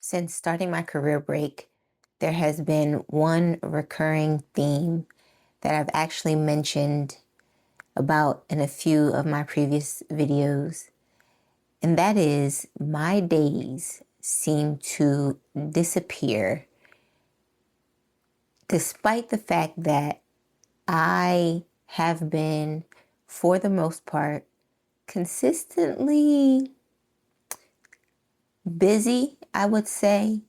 Since starting my career break, there has been one recurring theme that I've actually mentioned about in a few of my previous videos, and that is my days seem to disappear despite the fact that I have been, for the most part, consistently busy, I would say.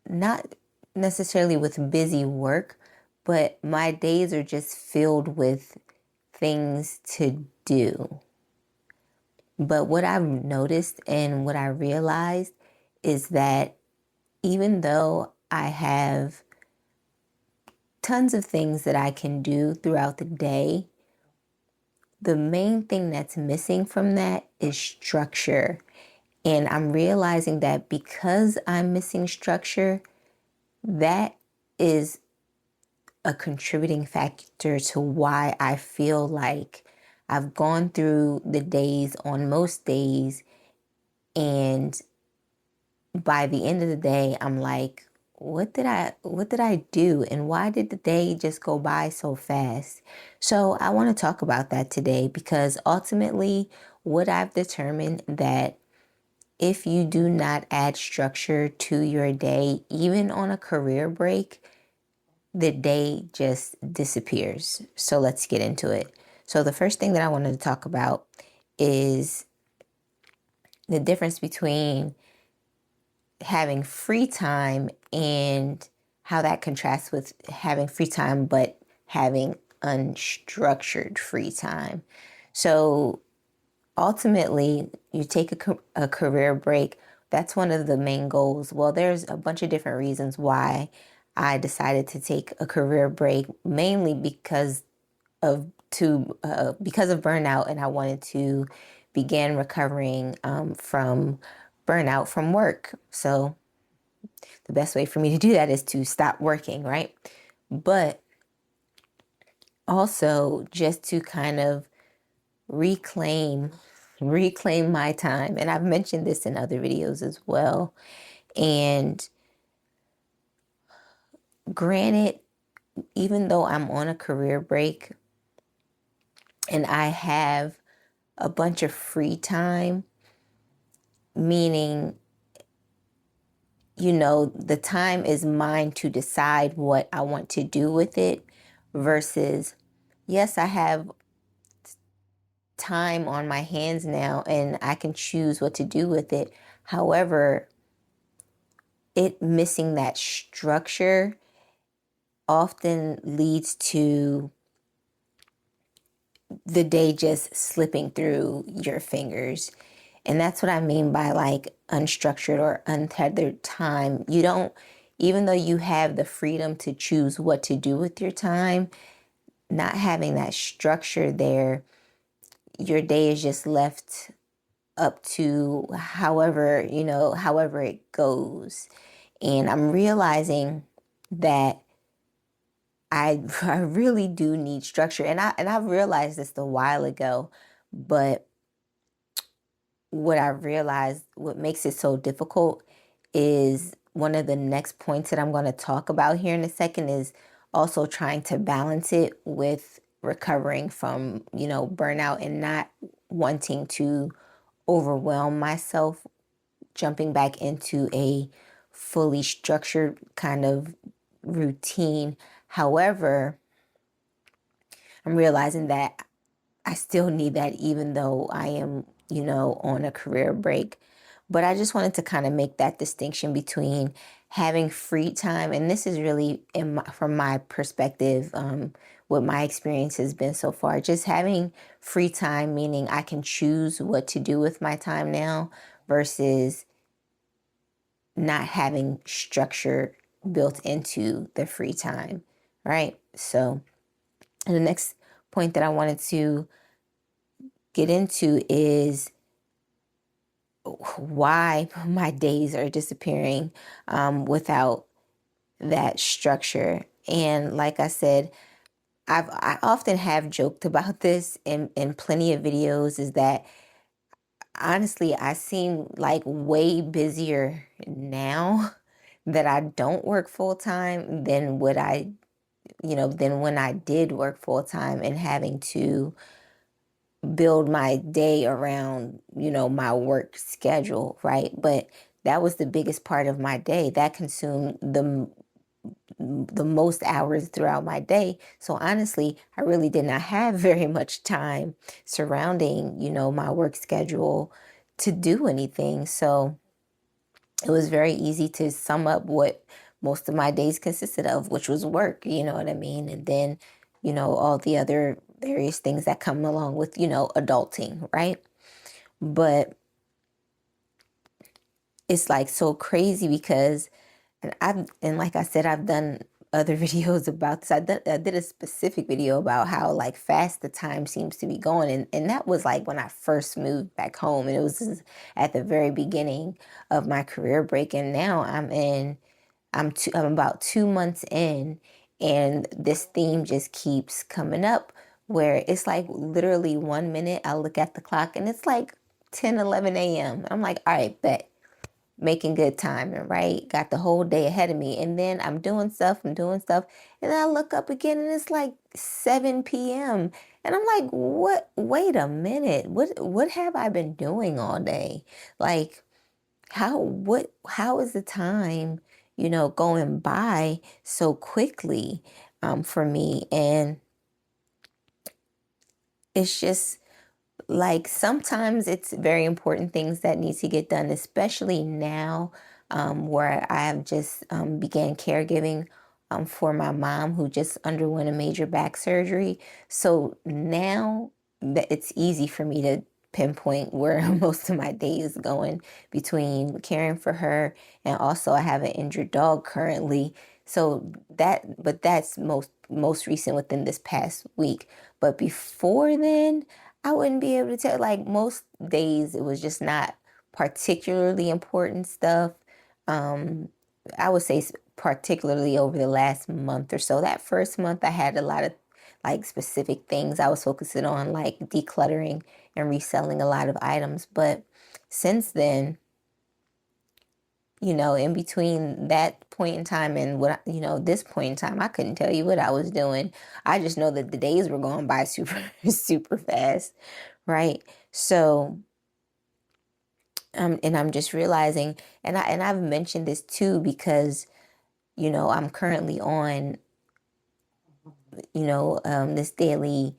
Not necessarily with busy work, but my days are just filled with things to do. But what I've noticed and what I realized is that even though I have tons of things that I can do throughout the day, the main thing that's missing from that is structure. And I'm realizing that because I'm missing structure, that is a contributing factor to why I feel like I've gone through the days on most days, and by the end of the day I'm like, what did I do, and why did the day just go by so fast? So I want to talk about that today, because ultimately what I've determined that if you do not add structure to your day, even on a career break, the day just disappears. So let's get into it. So the first thing that I wanted to talk about is the difference between having free time and how that contrasts with having free time but having unstructured free time. So ultimately, you take a career break. That's one of the main goals. Well, there's a bunch of different reasons why I decided to take a career break, mainly because of burnout, and I wanted to begin recovering from burnout from work. So the best way for me to do that is to stop working, right? But also just to kind of reclaim reclaim my time. And I've mentioned this in other videos as well. And granted, even though I'm on a career break and I have a bunch of free time, meaning, the time is mine to decide what I want to do with it, versus, yes, I have time on my hands now and I can choose what to do with it. However, it missing that structure often leads to the day just slipping through your fingers. And that's what I mean by like unstructured or untethered time. You don't, even though you have the freedom to choose what to do with your time, not having that structure there, your day is just left up to however it goes. And I'm realizing that I really do need structure, and I've realized this a while ago, but what makes it so difficult is one of the next points that I'm going to talk about here in a second, is also trying to balance it with recovering from, burnout, and not wanting to overwhelm myself jumping back into a fully structured kind of routine. However, I'm realizing that I still need that even though I am, on a career break. But I just wanted to kind of make that distinction between having free time, and this is really from my perspective, what my experience has been so far. Just having free time, meaning I can choose what to do with my time now, versus not having structure built into the free time, right? So the next point that I wanted to get into is why my days are disappearing without that structure. And like I said, I often have joked about this in plenty of videos, is that honestly, I seem like way busier now that I don't work full time than than when I did work full time and having to build my day around, my work schedule, right? But that was the biggest part of my day. That consumed the most hours throughout my day. So honestly, I really did not have very much time surrounding, my work schedule to do anything. So it was very easy to sum up what most of my days consisted of, which was work, you know what I mean? And then, all the other various things that come along with, adulting, right? But it's like so crazy because and like I said, I've done other videos about this. I did a specific video about how like fast the time seems to be going, and that was like when I first moved back home, and it was at the very beginning of my career break. And now I'm about 2 months in, and this theme just keeps coming up where it's like literally 1 minute I look at the clock and it's like 10, 11 a.m. I'm like, all right, bet, making good time, right? Got the whole day ahead of me. And then I'm doing stuff. And then I look up again and it's like 7 p.m. And I'm like, what? Wait a minute. What have I been doing all day? Like, how is the time, going by so quickly for me? And it's just like sometimes it's very important things that need to get done, especially now where I have just began caregiving for my mom who just underwent a major back surgery. So now that it's easy for me to pinpoint where most of my day is going between caring for her, and also I have an injured dog currently. So but that's most recent within this past week. But before then, I wouldn't be able to tell. Like most days, it was just not particularly important stuff. Um, I would say particularly over the last month or so. That first month, I had a lot of like specific things I was focusing on, like decluttering and reselling a lot of items. But since then, in between that point in time and this point in time, I couldn't tell you what I was doing. I just know that the days were going by super, super fast, right? So, and I'm just realizing, and I've mentioned this too because, I'm currently on, this daily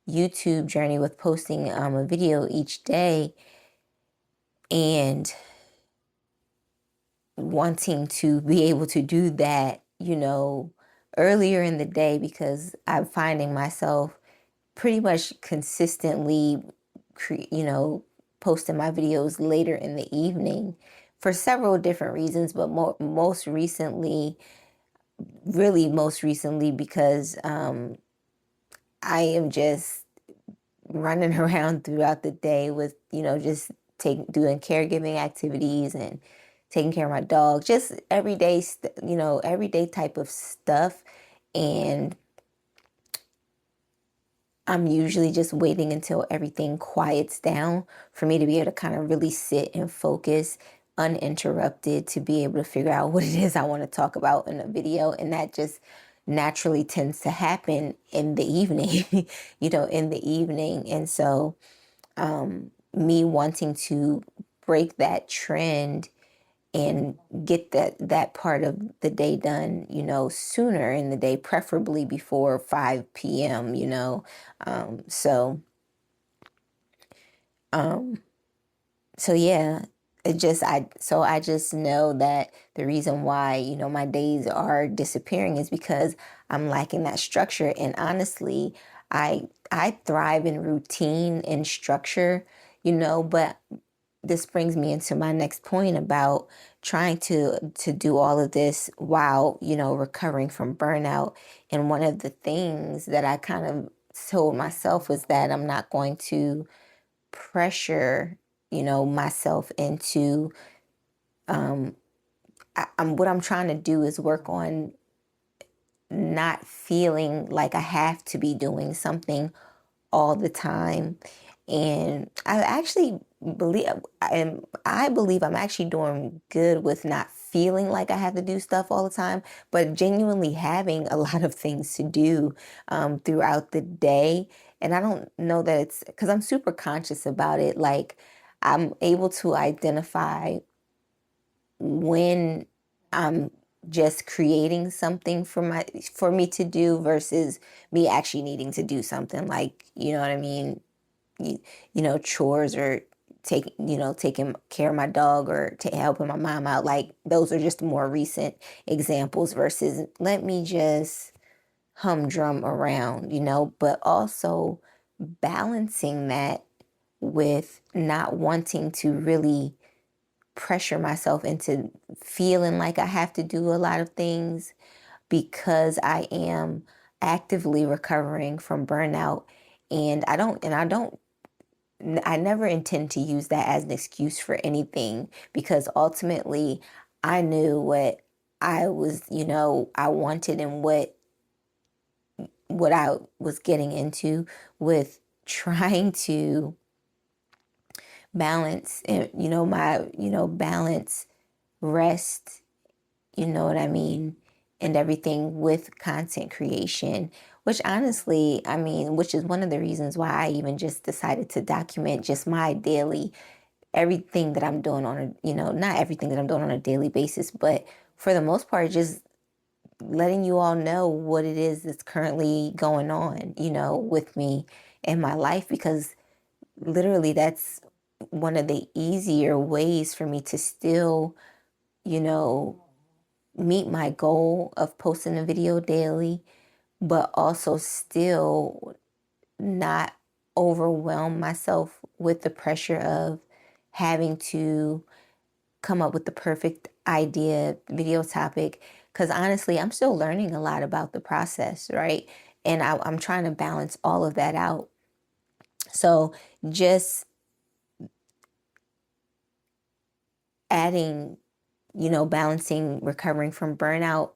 YouTube journey with posting a video each day and wanting to be able to do that, earlier in the day because I'm finding myself pretty much consistently, posting my videos later in the evening for several different reasons, but most recently, really most recently, because I am just running around throughout the day with, just doing caregiving activities and taking care of my dog, just everyday, everyday type of stuff. And I'm usually just waiting until everything quiets down for me to be able to kind of really sit and focus uninterrupted to be able to figure out what it is I want to talk about in a video. And that just naturally tends to happen in the evening, in the evening. And so me wanting to break that trend and get that part of the day done, sooner in the day, preferably before 5 p.m., Um, so, um, so yeah, I just know that the reason why, my days are disappearing is because I'm lacking that structure. And honestly, I thrive in routine and structure, but this brings me into my next point about trying to do all of this while, recovering from burnout. And one of the things that I kind of told myself was that I'm not going to pressure, myself into what I'm trying to do is work on not feeling like I have to be doing something all the time. And I actually believe I believe I'm actually doing good with not feeling like I have to do stuff all the time, but genuinely having a lot of things to do throughout the day. And I don't know that it's because I'm super conscious about it. Like I'm able to identify when I'm just creating something for me to do versus me actually needing to do something, like, you know what I mean? you, chores, or taking care of my dog, or helping my mom out. Like those are just more recent examples versus let me just humdrum around, but also balancing that with not wanting to really pressure myself into feeling like I have to do a lot of things because I am actively recovering from burnout. I never intend to use that as an excuse for anything, because ultimately I knew what I was, I wanted, and what I was getting into with trying to balance, balance rest, you know what I mean, and everything with content creation, which honestly, I mean, which is one of the reasons why I even just decided to document just my daily, everything that I'm doing on a, not everything that I'm doing on a daily basis, but for the most part, just letting you all know what it is that's currently going on, with me in my life, because literally that's one of the easier ways for me to still, you know, meet my goal of posting a video daily, but also still not overwhelm myself with the pressure of having to come up with the perfect idea, video topic. Because honestly, I'm still learning a lot about the process, right? And I'm trying to balance all of that out. So just adding, balancing recovering from burnout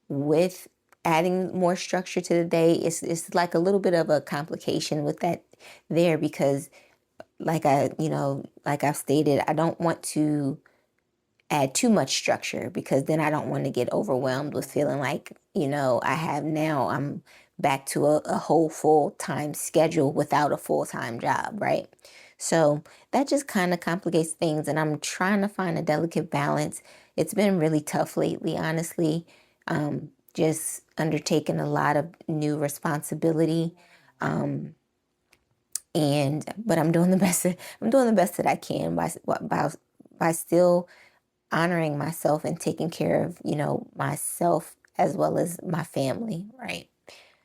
with adding more structure to the day, it's like a little bit of a complication with that there, because like I've stated, I don't want to add too much structure, because then I don't want to get overwhelmed with feeling like, I'm back to a whole full-time schedule without a full-time job, right? So that just kind of complicates things, and I'm trying to find a delicate balance. It's been really tough lately, honestly. Just undertaking a lot of new responsibility. And but I'm doing the best that I can by still honoring myself and taking care of, myself as well as my family, right?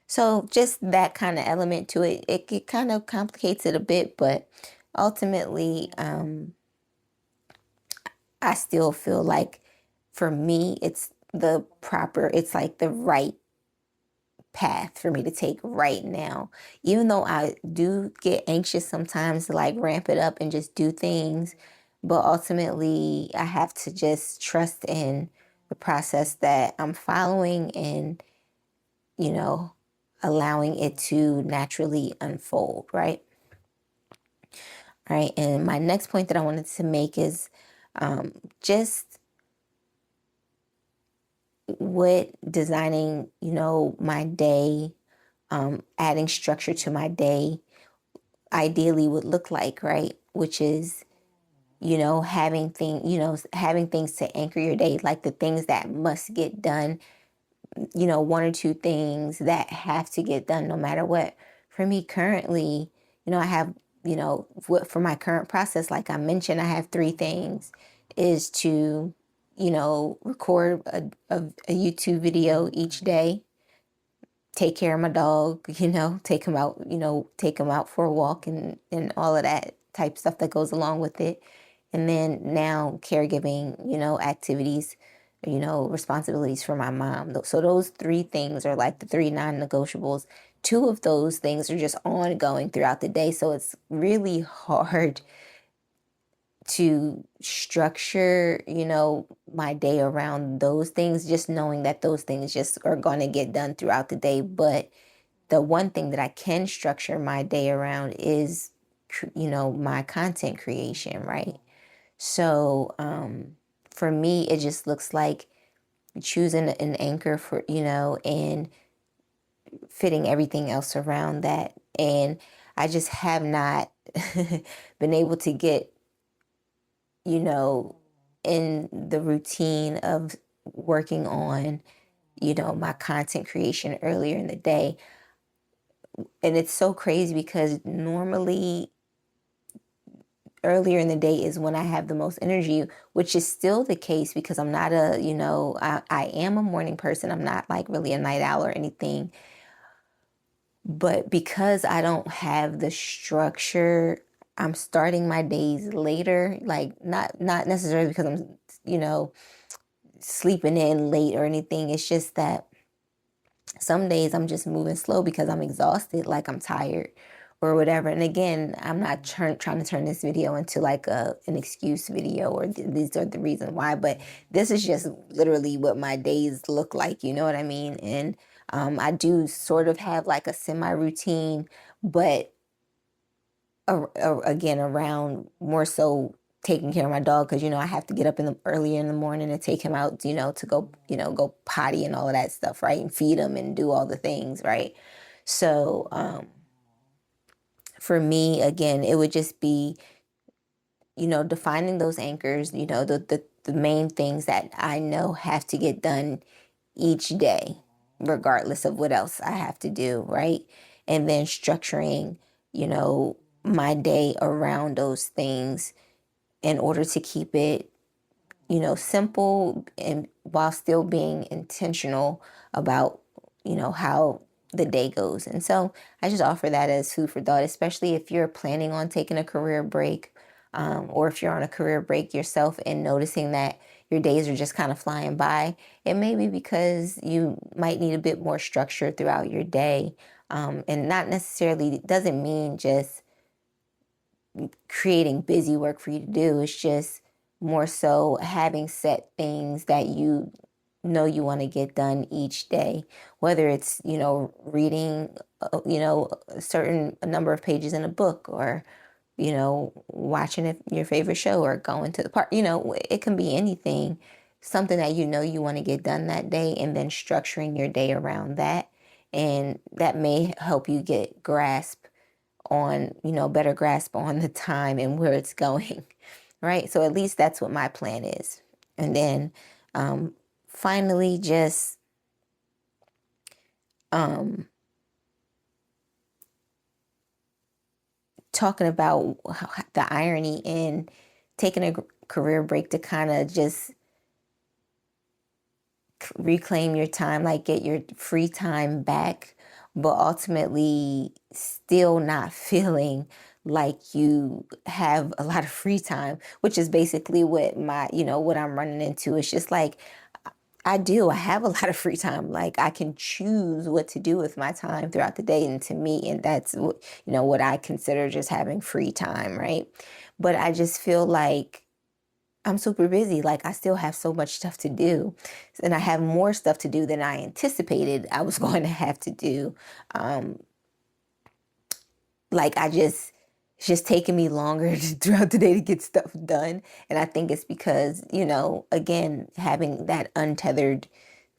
So just that kind of element to it, it kind of complicates it a bit, but ultimately, I still feel like for me, it's like the right path for me to take right now. Even though I do get anxious sometimes to like ramp it up and just do things, but ultimately I have to just trust in the process that I'm following, and, you know, allowing it to naturally unfold, right? All right. And my next point that I wanted to make is just what designing, my day, adding structure to my day ideally would look like, right? Which is, having things to anchor your day, like the things that must get done, one or two things that have to get done no matter what. For me currently, I have, for my current process, like I mentioned, I have three things: is to, record a YouTube video each day, take care of my dog, take him out for a walk, and all of that type stuff that goes along with it. And then now caregiving, activities, responsibilities for my mom. So those three things are like the three non-negotiables. Two of those things are just ongoing throughout the day. So it's really hard to structure, my day around those things, just knowing that those things just are going to get done throughout the day. But the one thing that I can structure my day around is my content creation, right? So for me, it just looks like choosing an anchor for, and fitting everything else around that. And I just have not been able to get, you know, in the routine of working on, my content creation earlier in the day. And it's so crazy because normally earlier in the day is when I have the most energy, which is still the case because I'm not I am a morning person. I'm not like really a night owl or anything. But because I don't have the structure, I'm starting my days later. Like not necessarily because I'm, sleeping in late or anything. It's just that some days I'm just moving slow because I'm exhausted, like I'm tired or whatever. And again, I'm not trying to turn this video into like an excuse video or these are the reasons why, but this is just literally what my days look like. You know what I mean? And I do sort of have like a semi routine, but again, around more so taking care of my dog because I have to get up earlier in the morning and take him out, to go go potty and all of that stuff, right, and feed him and do all the things, right. So for me, again, it would just be defining those anchors, the main things that I know have to get done each day, regardless of what else I have to do, right? And then structuring, my day around those things in order to keep it, simple and while still being intentional about, how the day goes. And so I just offer that as food for thought, especially if you're planning on taking a career break, or if you're on a career break yourself and noticing that your days are just kind of flying by. It may be because you might need a bit more structure throughout your day. And not necessarily doesn't mean just creating busy work for you to do. It's just more so having set things that you know you want to get done each day, whether it's reading a certain number of pages in a book, or watching your favorite show, or going to the park. It can be anything, something that you want to get done that day, and then structuring your day around that. And that may help you get better grasp on the time and where it's going, right? So at least that's what my plan is. And then finally, just talking about the irony in taking a career break to kind of just reclaim your time, like get your free time back, but ultimately still not feeling like you have a lot of free time, which is basically what what I'm running into. It's just like, I have a lot of free time. Like I can choose what to do with my time throughout the day. And to me, and that's what I consider just having free time. Right. But I just feel like I'm super busy. Like I still have so much stuff to do, and I have more stuff to do than I anticipated I was going to have to do. Like it's just taking me longer throughout the day to get stuff done. And I think it's because, again, having that untethered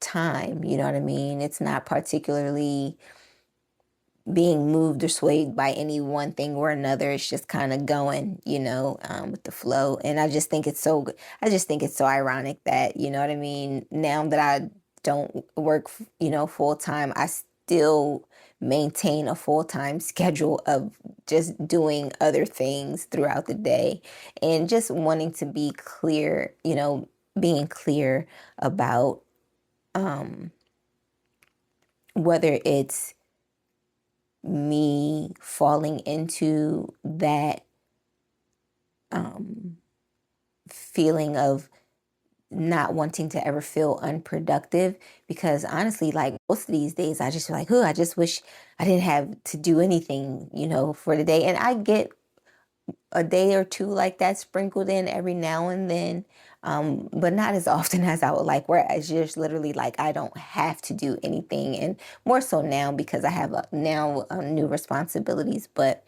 time, you know what I mean? It's not particularly being moved or swayed by any one thing or another. It's just kind of going, with the flow. And I just think it's so ironic that, you know what I mean? Now that I don't work, full time, I still maintain a full-time schedule of just doing other things throughout the day, and just wanting to be clear, being clear about whether it's me falling into that feeling of not wanting to ever feel unproductive, because honestly, like most of these days, I just feel like, oh, I just wish I didn't have to do anything, for the day. And I get a day or two like that sprinkled in every now and then, but not as often as I would like, where it's just literally like I don't have to do anything. And more so now because I have new responsibilities. But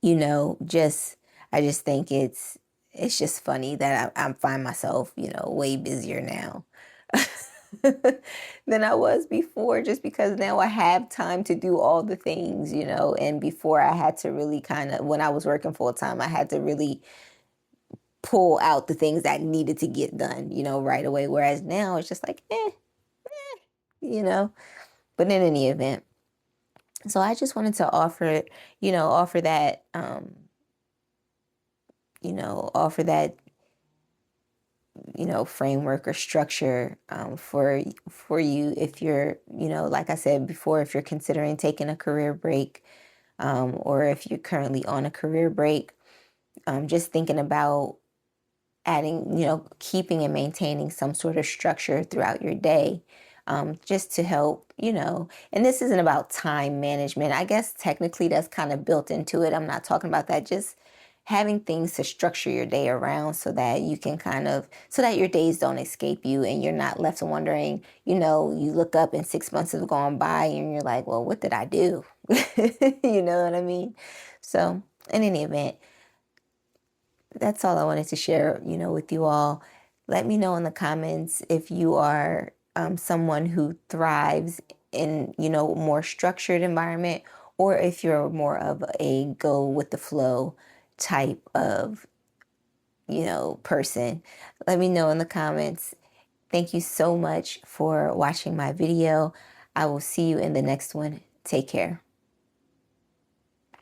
just I just think it's just funny that I find myself, way busier now than I was before, just because now I have time to do all the things, and before I had to really kind of, when I was working full time, I had to really pull out the things that needed to get done, right away. Whereas now it's just like, you know. But in any event, so I just wanted to offer that, offer that, framework or structure, for you if you're, like I said before, if you're considering taking a career break, or if you're currently on a career break, just thinking about adding, keeping and maintaining some sort of structure throughout your day, just to help, and this isn't about time management. I guess technically that's kind of built into it. I'm not talking about that. Just having things to structure your day around so that you can so that your days don't escape you and you're not left wondering, you look up and 6 months have gone by and you're like, well, what did I do? You know what I mean? So, in any event, that's all I wanted to share, with you all. Let me know in the comments if you are, someone who thrives in, more structured environment, or if you're more of a go with the flow type of, person. Let me know in the comments. Thank you so much for watching my video. I will see you in the next one. Take care.